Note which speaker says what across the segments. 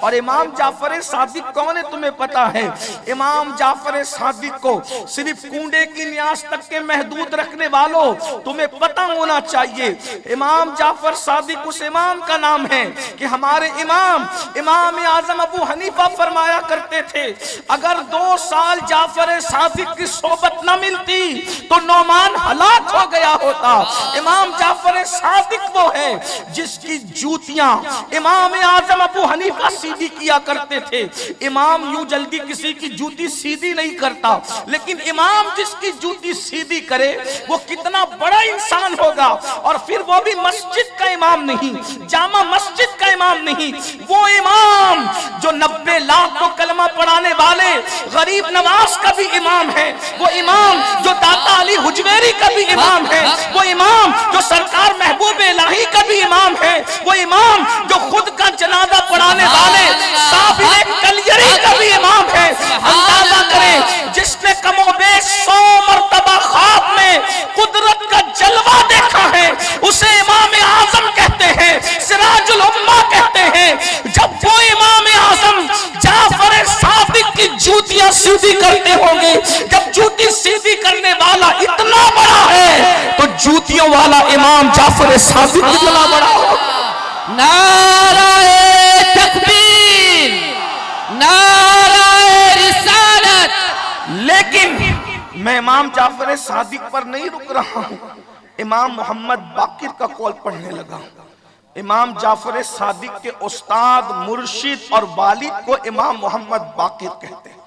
Speaker 1: और इमाम जाफर सादिक कौन है तुम्हें पता है? इमाम जाफर सादिक को सिर्फ कूड़े की न्यास तक के महदूद रखने वालों तुम्हें पता होना चाहिए, इमाम जाफर सादिक उस इमाम का नाम है कि हमारे इमाम आजम अबू हनीफा फरमाया करते थे, अगर 2 साल जाफर सादिक की सोबत न मिलती तो नौमान हलाक हो गया होता। इमाम जाफर सादिक वो है जिसकी जूतियां इमाम आजम अबू हनीफा सीधी किया करते थे। इमाम यूं जल्दी किसी की जूती सीधी नहीं करता, लेकिन इमाम जिसकी जूती सीधी करे वो कितना बड़ा इंसान होगा। और फिर वो भी मस्जिद का इमाम नहीं, जामा मस्जिद का इमाम नहीं, वो इमाम जो 90 लाख को कलमा पढ़ाने वाले गरीब नवाज का भी इमाम है, वो इमाम जो दाता अली हुजवेरी का भी इमाम है, वो इमाम जो सरकार महबूब इलाही का भी इमाम है, वो इमाम जो खुद का जनाजा पढ़ाने वाले साबिर कलियरी का भी इमाम है। अंदाजा करें, जिसने कमोबेश 100 मरतबा ख्वाब में कुदरत का जलवा देखा है उसे इमाम आजम कहते हैं, सिराजुल उम्मा कहते हैं। जब वो इमाम आजम जाफर सादिक की जूतियां सीधी करते होंगे, जब जूती सीधी करने वाला इतना बड़ा है तो जूतियों वाला इमाम जाफर सादिक कितना बड़ा होगा।
Speaker 2: नाराए तकबीर, नाराए रिसालत।
Speaker 1: लेकिन मैं इमाम जाफर सादिक पर नहीं रुक रहा हूं, इमाम मोहम्मद बाकिर का कौल पढ़ने लगा। इमाम जाफर सादिक के उस्ताद, मुर्शिद और वालिद को इमाम मोहम्मद बाकिर कहते हैं।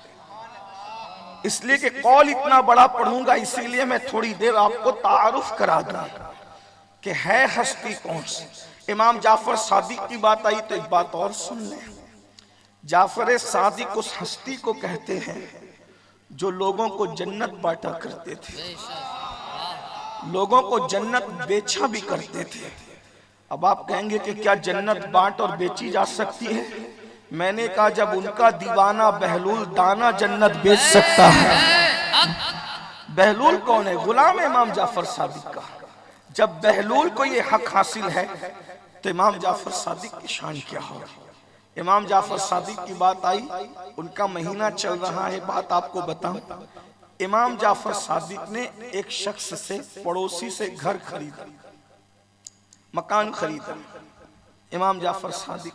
Speaker 1: इसलिए कि कौल इतना बड़ा पढ़ूंगा, इसीलिए मैं थोड़ी देर आपको तारुफ करा दूं कि है हस्ती कौन सी। इमाम जाफर सादिक की बात आई तो एक बात और सुन लें। जाफर सादिक उस हस्ती को कहते हैं जो लोगों को जन्नत बांटा करते थे, लोगों को जन्नत बेचा भी करते थे। अब आप कहेंगे कि क्या जन्नत बांट और बेची जा सकती है? मैंने कहा जब उनका दीवाना बहलूल दाना जन्नत बेच सकता है। बहलूल कौन है? गुलाम इमाम जाफर सादिक का। जब बहलूल को ये हक हासिल है तो इमाम जाफर सादिक की शान क्या होगी। इमाम जाफर सादिक की बात आई, उनका महीना चल रहा है, बात आपको बताऊं। इमाम जाफर सादिक ने एक शख्स से, पड़ोसी से घर खरीदा, मकान खरीदा। इमाम जाफर सादिक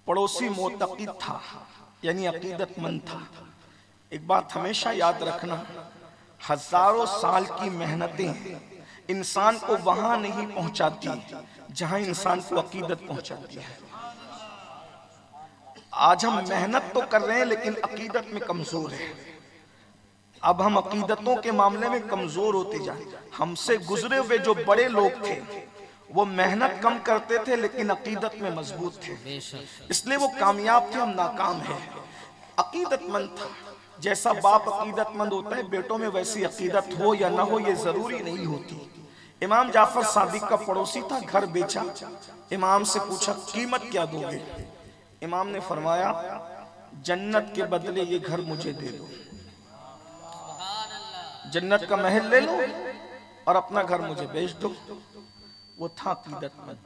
Speaker 1: पड़ोसी मोतक़िद था, यानी अकीदतमंद था। एक बात हमेशा याद रखना, हजारों साल की मेहनतें इंसान को वहां नहीं पहुंचाती जहां इंसान को अकीदत पहुंचाती है। आज हम मेहनत तो कर रहे हैं लेकिन अकीदत में कमजोर है। अब हम अकीदतों के मामले में कमजोर होते जाए। हमसे गुजरे हुए जो बड़े लोग थे वो मेहनत कम करते थे लेकिन अकीदत में मजबूत थे, इसलिए वो कामयाब थे, हम नाकाम हैं। अकीदतमंद था। जैसा बाप अकीदतमंद होता है, बेटों में वैसी अकीदत हो या ना हो ये जरूरी नहीं होती। इमाम जाफर सादिक का पड़ोसी था, घर बेचा। इमाम से पूछा कीमत क्या दोगे? इमाम ने फरमाया जन्नत के बदले ये घर मुझे दे दो, जन्नत का महल ले लो और अपना घर मुझे बेच दो। वो था अकीदतमंद।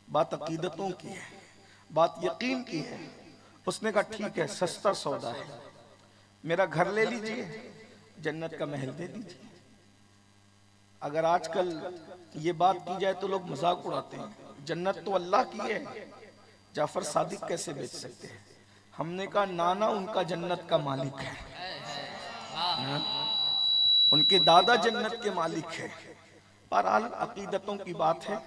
Speaker 1: बात अकीदतों की है, बात यकीन की है। उसने कहा ठीक है, सस्ता सौदा है, मेरा घर ले लीजिए, जन्नत का महल दे दीजिए। अगर आजकल ये बात की जाए तो लोग मजाक उड़ाते हैं, जन्नत तो अल्लाह की है, जाफर सादिक कैसे बेच सकते हैं? हमने कहा नाना उनका जन्नत का मालिक है, उनके दादा जन्नत के मालिक है। बहरहाल अकीदतों की बात है।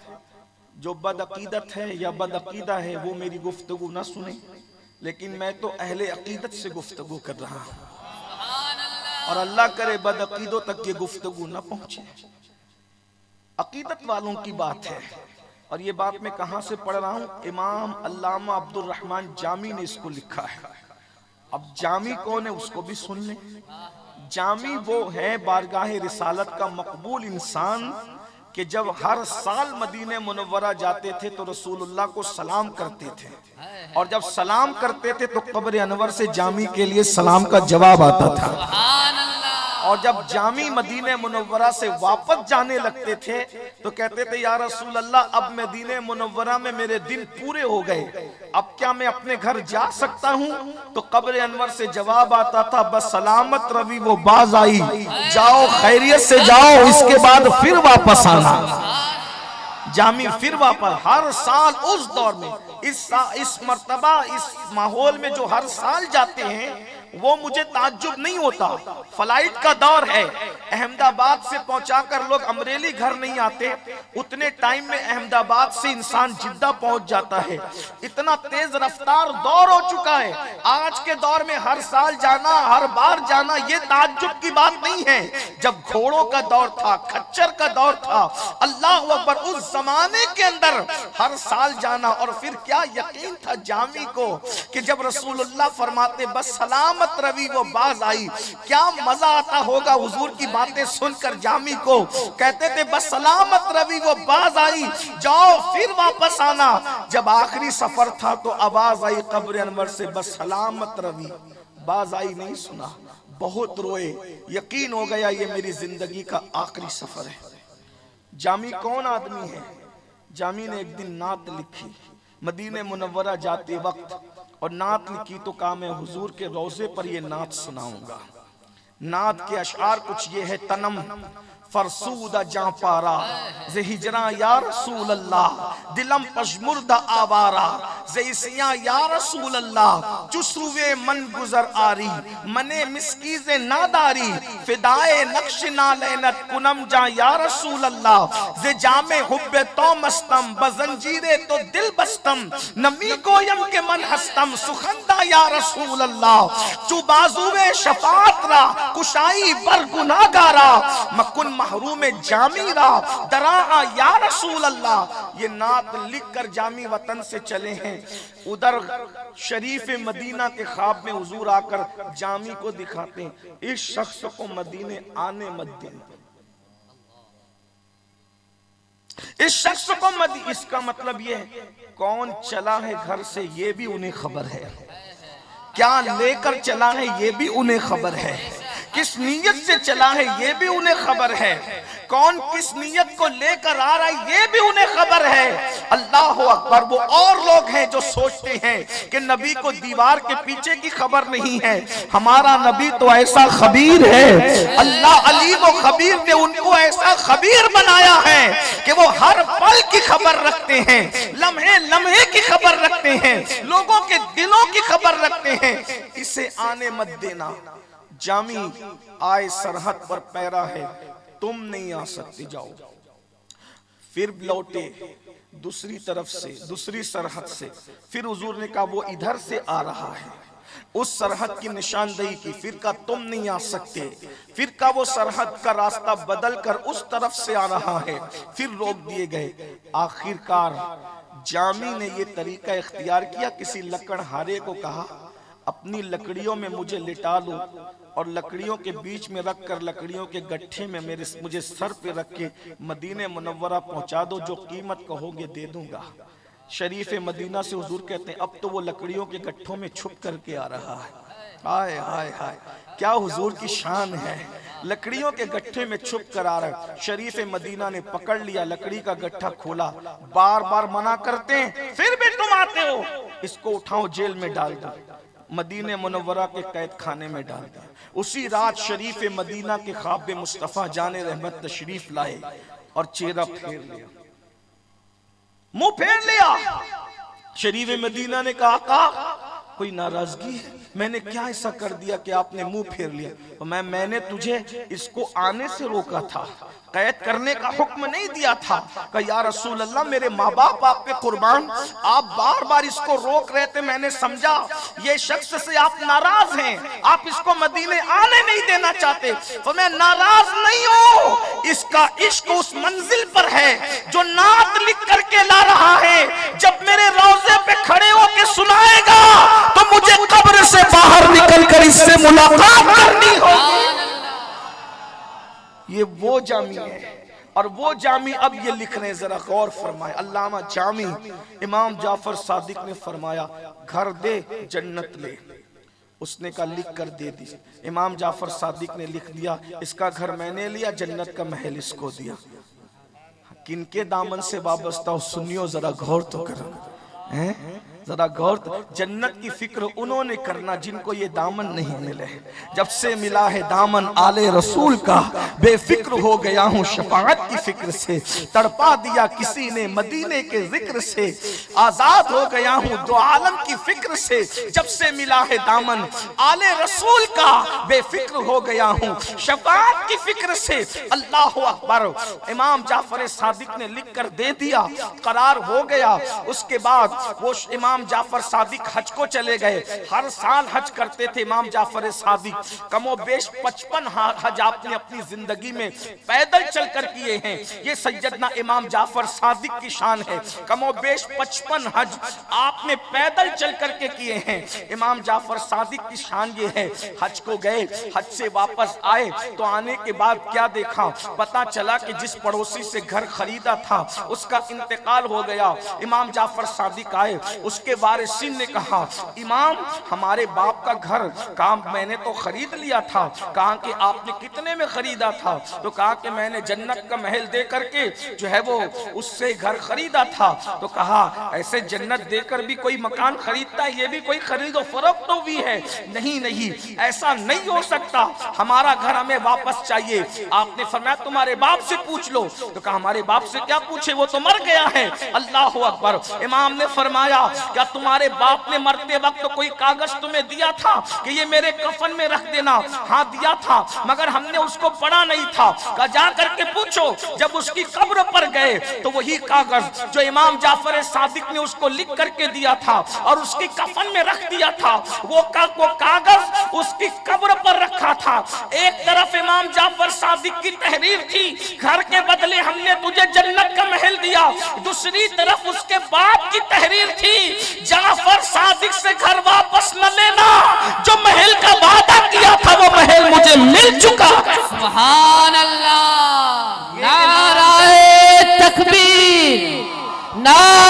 Speaker 1: जो बदअकीदत है या बदअकीदा है वो मेरी गुफ्तगू ना सुने, लेकिन मैं तो अहले अकीदत से गुफ्तगू कर रहा हूँ और अल्लाह करे बदअकीदों तक ये गुफ्तगू ना पहुंचे। अकीदत वालों की बात है और ये बात मैं कहां से पढ़ रहा हूं? इमाम अल्लामा अब्दुल रहमान जामी ने इसको लिखा है। अब जामी कौन है उसको भी सुन लें। जामी वो है बारगाह रिसालत का मकबूल इंसान कि जब हर साल मदीने मुनव्वरा जाते थे तो रसूलुल्लाह को सलाम करते थे, और जब सलाम करते थे तो कब्र अनवर से जामी के लिए सलाम का जवाब आता था। और जब जामी मदीने मुनव्वरा से वापस जाने लगते थे तो कहते थे या रसूल अल्लाह, अब मदीने मुनव्वरा में मेरे दिन पूरे हो गए, अब क्या मैं अपने घर जा सकता हूँ? तो कब्र अनवर से जवाब आता था, बस सलामत रवि वो बाज आई, जाओ खैरियत से जाओ, इसके बाद फिर वापस आना। जामी फिर वापस हर साल उस दौर में इस मर्तबा इस माहौल में जो हर साल जाते हैं वो मुझे ताज्जुब नहीं होता। फ्लाइट का दौर है, अहमदाबाद से पहुंचाकर लोग अमरेली घर नहीं आते, उतने टाइम में अहमदाबाद से इंसान जिद्दा पहुंच जाता है। इतना तेज रफ्तार दौर हो चुका है। आज के दौर में हर साल जाना, हर बार जाना, ये ताज्जुब की बात नहीं है। जब घोड़ों का दौर था, खच्चर का दौर था, अल्लाह अकबर, उस जमाने के अंदर हर साल जाना। और फिर क्या यकीन था जामी को कि जब रसूलुल्लाह फरमाते बस सलामत रवि वो बाज आई, क्या मजा आता होगा हुजूर की बातें सुनकर। जामी को कहते थे बस सलामत रवि वो बाज आई, जाओ फिर वापस आना। जब आखिरी सफर था तो आवाज आई कब्र अनवर से, बस सलामत रवि बाज आई नहीं सुना। बहुत रोए, यकीन हो गया ये मेरी जिंदगी का आखिरी सफर है। जामी कौन आदमी है? जामी ने एक दिन नात लिखी मदीने मुनव्वरा जाते वक्त, और नात लिखी तो कहा मैं हुजूर के रोजे पर ये नात सुनाऊंगा। नात के अशआर कुछ ये है, तनम फरसूदा जां पारा जे हिजरा या रसूल अल्लाह, दिलम पशमुर्दा आवारा जे इसिया या रसूल अल्लाह, चुसरुवे मन गुजर आरी मने मिस्कीज़े नादारी, फिदाए नक्श नालैनत कुनम जा या रसूल अल्लाह, जे जामे हुब्बे तो मस्तम बजंजीरे तो दिल बस्तम, नमी गोयम के मन हस्तम सुखंदा या रसूल अल्लाह, चुबाजुवे शफात रा कुशाई बर गुनाहगारा, मकुन महरूम जामी रा दरा या रसूल अल्लाह। ये नात लिखकर जामी वतन से चले हैं। उधर शरीफ मदीना के ख्वाब में हुजूर आकर जामी को दिखाते हैं, इस शख्स को मदीने आने मत देना, इस शख्स को मत। इसका मतलब ये है कौन चला है घर से ये भी उन्हें खबर है, क्या लेकर चला है ये भी उन्हें खबर है, किस नीयत से चला है ये भी उन्हें खबर है, कौन किस नीयत को लेकर आ रहा है ये भी उन्हें खबर है। अल्लाह अकबर। वो और लोग हैं जो सोचते हैं कि नबी को दीवार के पीछे की खबर नहीं है, हमारा नबी तो ऐसा खबीर है, अल्लाह अलीम व खबीर ने उनको ऐसा खबीर बनाया है कि वो हर पल की खबर रखते हैं, लम्हे लम्हे की खबर रखते हैं, लोगों के दिलों की खबर रखते हैं। इसे आने मत देना। जामी आए सरहद पर पैरा है, तुम नहीं आ सकते, जाओ। फिर लौटे दूसरी तरफ से, दूसरी सरहद से, फिर हुजूर ने कहा वो इधर से आ रहा है, उस सरहद की निशानदेही की। फिर का तुम नहीं आ सकते, फिर का वो सरहद का रास्ता बदल कर उस तरफ से आ रहा है, फिर रोक दिए गए। आखिरकार जामी ने ये तरीका इख्तियार किया, किसी लकड़हारे को कहा अपनी लकड़ियों में मुझे लिटा लो और लकड़ियों के बीच में रखकर लकड़ियों के गट्ठे में मुझे सर पे रख के मदीने मुनव्वरा पहुंचा दो, जो कीमत कहोगे दे दूंगा। शरीफ मदीना से हुजूर कहते हैं अब तो वो लकड़ियों के गट्ठों में छुप करके आ रहा है। हाय हाय हाय, क्या हुजूर की शान है, लकड़ियों के गट्ठे में छुप कर आ रहा है। शरीफ मदीना ने पकड़ लिया, लकड़ी का गट्ठा खोला, बार बार मना करते हैं, फिर भी तुम आते हो, इसको उठाओ जेल में डाल दो। मदीने मुनव्वरा के कैद खाने में डाल दिया। उसी रात शरीफ मदीना के ख्वाब में मुस्तफा जाने रहमत तशरीफ लाए और चेहरा फेर लिया, मुंह फेर लिया। शरीफ मदीना ने कहा आका कोई नाराजगी है, मैंने क्या ऐसा कर दिया कि आपने मुंह फेर लिया? तो मैंने तुझे इसको आने से रोका था, कैद करने का हुक्म नहीं दिया था। कहा या रसूल अल्लाह मेरे माँ बाप आप पे कुर्बान, आप बार बार इसको रोक रहे थे, मैंने समझा ये शख्स से आप नाराज हैं, आप इसको मदीने आने नहीं देना चाहते। तो मैं नाराज नहीं हूँ, इसका इश्क उस मंजिल पर है जो नात लिख करके ला रहा है। जब मेरे रोजे पे खड़े होके सुनाएगा तो मुझे कब्र से बाहर निकल कर इससे मुलाकात करनी होगी। ये वो जामी है और वो जामी अब ये लिख रहे हैं, जरा गौर फरमाए। अल्लामा जामी इमाम जाफर सादिक ने फरमाया घर दे जन्नत ले, उसने कहा लिख कर दे दी। इमाम जाफर सादिक ने लिख दिया, इसका घर मैंने लिया, जन्नत का महल इसको दिया। किनके दामन से वाबस्ता हो सुनियो, जरा गौर तो करो, हैं जरा गौर। जन्नत की फिक्र उन्होंने करना जिनको ये दामन नहीं मिले। जब से मिला है दामन आले रसूल का, बेफिक्र हो गया हूँ शफाअत की फिक्र से। तड़पा दिया किसी ने मदीने के जिक्र से, आजाद हो गया हूँ दो आलम की फिक्र से। जब से मिला है दामन आले रसूल का, बेफिक्र हो गया हूँ शफाअत की फिक्र से। अल्लाह अकबर। इमाम जाफर सादिक ने लिख कर दे दिया, करार हो गया। उसके बाद वो इमाम जाफर सादिक हज को चले गए। हर साल हज करते थे इमाम जाफर सादिक। कमोबेश 55 हज आपने अपनी जिंदगी में पैदल चलकर किए हैं। ये सैयदना इमाम जाफर सादिक की शान है। कमोबेश 55 हज आपने पैदल चल करके किए हैं। इमाम जाफर सादिक की शान ये है, हज को गए, हज से वापस आए तो आने के बाद क्या देखा, पता चला कि जिस पड़ोसी से घर खरीदा था उसका इंतकाल हो गया। इमाम जाफर सादिक आए, उसके वारिसिन ने कहा, इमाम हमारे बाप का घर। कहा मैंने तो खरीद लिया था। कहा कि आपने कितने में खरीदा था? तो कहा कि मैंने जन्नत का महल दे करके जो है वो उससे घर खरीदा था। तो कहा ऐसे जन्नत देकर भी कोई मकान खरीदता है? ये भी कोई खरीदो फरोख्त तो भी है? नहीं नहीं, ऐसा नहीं हो सकता, हमारा घर हमें वापस चाहिए। आपने फरमाया तुम्हारे बाप से पूछ लो। तो कहा हमारे बाप से क्या पूछे, वो तो मर गया है। अल्लाह अकबर। इमाम ने फरमाया क्या तुम्हारे बाप ने मरते वक्त तो कोई कागज तुम्हें दिया था कि ये मेरे कफन में रख देना? हाँ दिया था, मगर हमने उसको पढ़ा नहीं था। कहा जा करके पूछो। जब उसकी कब्र पर गए तो वही कागज जो इमाम जाफर सादिक ने उसको लिख करके दिया था और उसकी कफन में रख दिया था, वो कागज उसकी कब्र पर रखा था। एक तरफ इमाम जाफर सादिक की तहरीर थी, घर के बदले हमने तुझे जन्नत का महल दिया। दूसरी तरफ उसके बाप की तहरीर थी, जाफर सादिक से घर वापस न लेना, जो महल का वादा किया था वो महल मुझे मिल चुका।
Speaker 2: सुभान अल्लाह। नाराए तकबीर, नाराए